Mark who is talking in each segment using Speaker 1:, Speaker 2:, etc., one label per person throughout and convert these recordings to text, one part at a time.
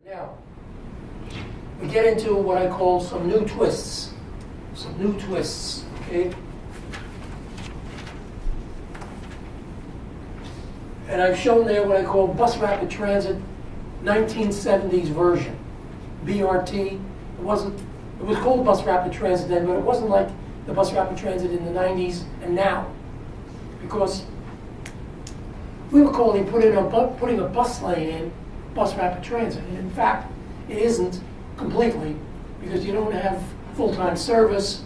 Speaker 1: Now, we get into what I call some new twists. Some new twists, okay? And I've shown there what I call Bus Rapid Transit 1970s version. BRT. It was called Bus Rapid Transit then, but it wasn't like the Bus Rapid Transit in the 90s and now. Because we were calling putting a bus lane in Bus Rapid Transit. And in fact, it isn't completely, because you don't have full-time service,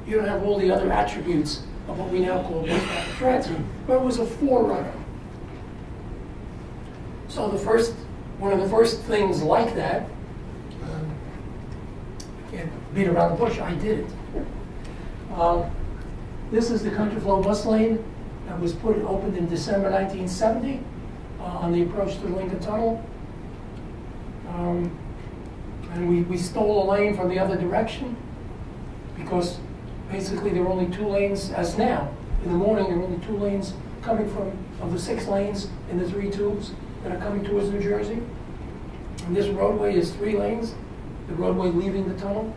Speaker 1: you don't have all the other attributes of what we now call Bus Rapid Transit, but it was a forerunner. So one of the first things like that, I can't beat around the bush, I did it. This is the Country Flow bus lane that was opened in December 1970 on the approach to the Lincoln Tunnel. And we stole a lane from the other direction because basically there were only 2 lanes, as now. In the morning, there were only 2 lanes coming of the 6 lanes in the 3 tubes that are coming towards New Jersey. And this roadway is 3 lanes, the roadway leaving the tunnel.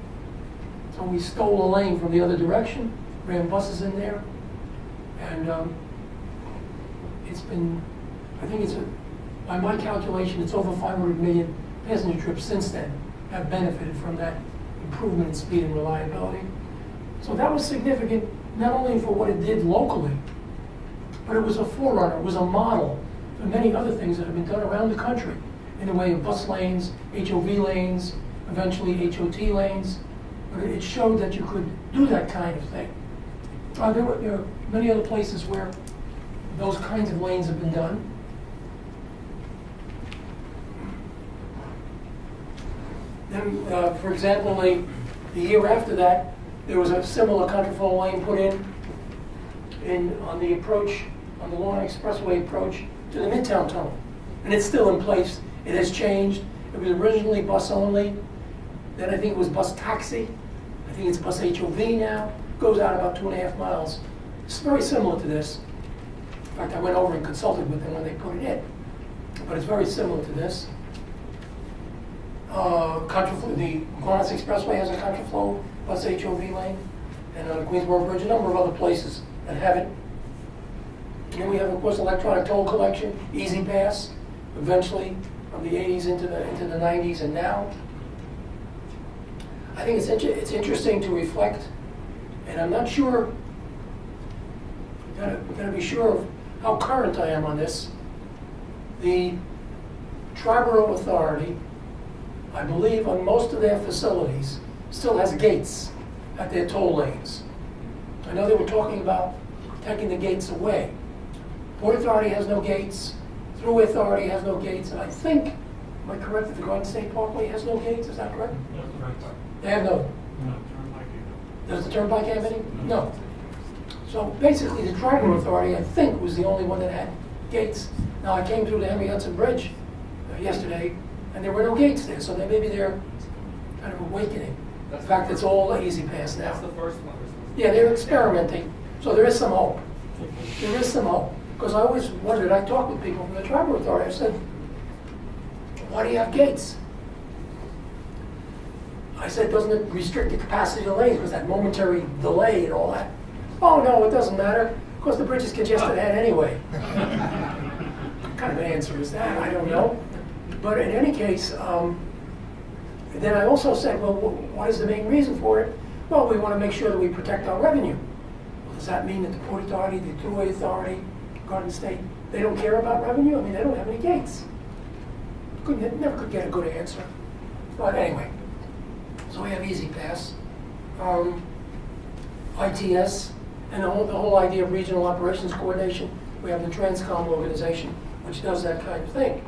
Speaker 1: So we stole a lane from the other direction, ran buses in there, and it's been, I think by my calculation, it's over 500 million passenger trips since then have benefited from that improvement in speed and reliability. So that was significant, not only for what it did locally, but it was a forerunner, it was a model for many other things that have been done around the country in the way of bus lanes, HOV lanes, eventually HOT lanes. But it showed that you could do that kind of thing. There are many other places where those kinds of lanes have been done. Then, for example, the year after that, there was a similar Country Flow lane put in on the approach, on the Long Expressway approach to the Midtown Tunnel. And it's still in place. It has changed. It was originally bus only. Then I think it was bus taxi. I think it's bus HOV now. Goes out about 2.5 miles. It's very similar to this. In fact, I went over and consulted with them when they put it in. But it's very similar to this. The Lawrence Expressway has a Country Flow bus HOV lane, and on the Queensboro Bridge, a number of other places that have it. And then we have, of course, electronic toll collection, Easy Pass, eventually from the 80s into the 90s and now. I think it's interesting to reflect, and I'm not sure, I've got to be sure of how current I am on this. The Triborough Authority, I believe on most of their facilities, still has gates at their toll lanes. I know they were talking about taking the gates away. Port Authority has no gates, Thruway Authority has no gates, and I think, am I correct that the Garden State Parkway has no gates, is that correct?
Speaker 2: That's right.
Speaker 1: They have no. Does the Turnpike have any? No. So basically the Triborough Authority, I think, was the only one that had gates. Now I came through the Henry Hudson Bridge yesterday, and there were no gates there, so maybe they're kind of awakening. In fact, it's all Easy Pass now.
Speaker 2: That's the first one.
Speaker 1: Yeah, they're experimenting, so there is some hope. There is some hope. Because I always wondered, I talked with people from the Triborough Authority, I said, why do you have gates? I said, doesn't it restrict the capacity of the lanes because that momentary delay and all that? Oh, no, it doesn't matter, because the bridge is congested ahead anyway. What kind of an answer is that? I don't know. But in any case, then I also said, well, what is the main reason for it? Well, we want to make sure that we protect our revenue. Well, does that mean that the Port Authority, the Thruway Authority, Garden State, they don't care about revenue? I mean, they don't have any gates. Never could get a good answer. But anyway, so we have Easy Pass, ITS, and the whole idea of regional operations coordination. We have the Transcom organization, which does that kind of thing.